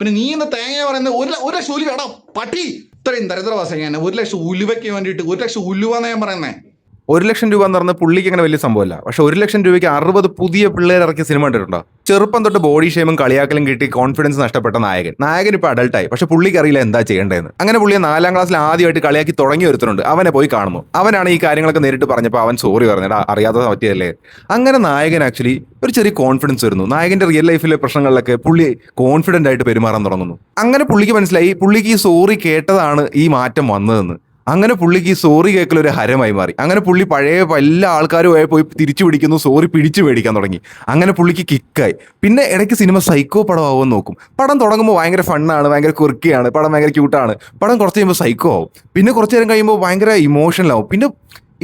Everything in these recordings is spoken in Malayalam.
പിന്നെ നീ ഇന്ന് തേങ്ങ പറയുന്നത് ഒരു ലക്ഷം ഉലുവ എടാ പട്ടി. ഇത്രയും ദരിദ്രവാസം ഞാൻ 1 ലക്ഷം ഉലുവയ്ക്ക് വേണ്ടിയിട്ട് 1 ലക്ഷം ഉലുവെന്നാ ഞാൻ പറയുന്നേ. 1 ലക്ഷം രൂപ എന്ന് പറഞ്ഞാൽ പുള്ളിക്ക് അങ്ങനെ വലിയ സംഭവമല്ല. പക്ഷെ 1 ലക്ഷം രൂപയ്ക്ക് 60 പുതിയ പിള്ളേർ ഇറക്കിയ സിനിമ കണ്ടിട്ടുണ്ടോ? ചെറുപ്പം തൊട്ട് ബോഡി ഷേമും കളിയാക്കലും കിട്ടി കോൺഫിഡൻസ് നഷ്ടപ്പെട്ട നായകൻ ഇപ്പൊ അഡൾട്ടായി. പക്ഷെ പുള്ളിക്ക് അറിയില്ല എന്താ ചെയ്യേണ്ടതെന്ന്. അങ്ങനെ പുള്ളിയെ 4ാം ക്ലാസ്സിൽ ആദ്യമായിട്ട് കളിയാക്കി തുടങ്ങി ഒരുത്തനുണ്ട്. അവനെ പോയി കാണുന്നു. അവനാണ് ഈ കാര്യങ്ങളൊക്കെ നേരിട്ട് പറഞ്ഞപ്പോൾ അവൻ സോറി പറഞ്ഞടാ, അറിയാതെ പറ്റിയല്ലേ. അങ്ങനെ നായകൻ ആക്ച്വലി ഒരു ചെറിയ കോൺഫിഡൻസ് വരുന്നു. നായകന്റെ റിയൽ ലൈഫിലെ പ്രശ്നങ്ങളിലൊക്കെ പുള്ളി കോൺഫിഡന്റ് ആയിട്ട് പെരുമാറാൻ തുടങ്ങുന്നു. അങ്ങനെ പുള്ളിക്ക് മനസ്സിലായി പുള്ളിക്ക് ഈ സോറി കേട്ടതാണ് ഈ മാറ്റം വന്നതെന്ന്. അങ്ങനെ പുള്ളിക്ക് ഈ സോറി കേൾക്കൽ ഒരു ഹരമായി മാറി. അങ്ങനെ പുള്ളി പഴയ എല്ലാ ആൾക്കാരും പോയി തിരിച്ചു പിടിക്കുന്നു, സോറി പിടിച്ചു മേടിക്കാൻ തുടങ്ങി. അങ്ങനെ പുള്ളിക്ക് കിക്കായി. പിന്നെ ഇടയ്ക്ക് സിനിമ സൈക്കോ പടമാവുമെന്ന് നോക്കും. പടം തുടങ്ങുമ്പോൾ ഭയങ്കര ഫണ്ണാണ്, ഭയങ്കര കുറുക്കിയാണ്, പടം ഭയങ്കര ക്യൂട്ടാണ്. പടം കുറച്ച് കഴിയുമ്പോൾ സൈക്കോ ആവും. പിന്നെ കുറച്ച് നേരം കഴിയുമ്പോൾ ഭയങ്കര ഇമോഷണലാവും. പിന്നെ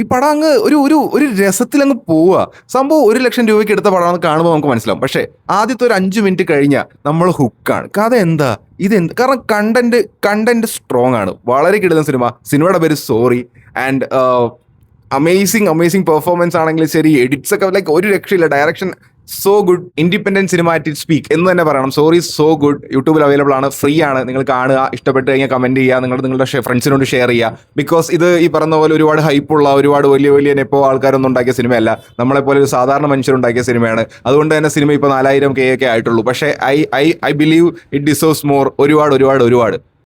ഈ പടം അങ്ങ് ഒരു രസത്തിലങ്ങ് പോവുക. സംഭവം 1 ലക്ഷം രൂപയ്ക്ക് എടുത്ത പടമാണെന്ന് കാണുമ്പോൾ നമുക്ക് മനസ്സിലാവും. പക്ഷേ ആദ്യത്തെ ഒരു 5 മിനിറ്റ് കഴിഞ്ഞാൽ നമ്മൾ ഹുക്കാണ്. കഥ എന്താ ഇതെന്ത്? കാരണം കണ്ടന്റ് സ്ട്രോങ് ആണ്. വളരെ കിടന്ന സിനിമയുടെ പേര് സോറി. ആൻഡ് അമേസിങ് പെർഫോമൻസ് ആണെങ്കിലും ശരി, എഡിറ്റ്സ് ഒക്കെ ലൈക്ക് ഒരു രക്ഷയില്ല. Direction so good. Independent cinematic speak എന്ന് തന്നെ പറയണം. Sorry so good. യൂട്യൂബിൽ അവൈലബിൾ ആണ്, ഫ്രീ ആണ്. നിങ്ങൾ കാണുക, ഇഷ്ടപ്പെട്ട് കഴിഞ്ഞാൽ കമന്റ് ചെയ്യുക, നിങ്ങളുടെ ഫ്രണ്ട്സിനോട് ഷെയർ ചെയ്യുക. ബിക്കോസ് ഇത് ഈ പറഞ്ഞ പോലെ ഒരുപാട് ഹൈപ്പുള്ള, ഒരുപാട് വലിയ നെപ്പോ ആൾക്കാരൊന്നും ഉണ്ടാക്കിയ സിനിമയല്ല. നമ്മളെപ്പോലെ ഒരു സാധാരണ മനുഷ്യരുണ്ടാക്കിയ സിനിമയാണ്. അതുകൊണ്ട് തന്നെ സിനിമ ഇപ്പോൾ 4000K ഒക്കെ ആയിട്ടുള്ളൂ. പക്ഷേ I believe it deserves more. ഒരുപാട്.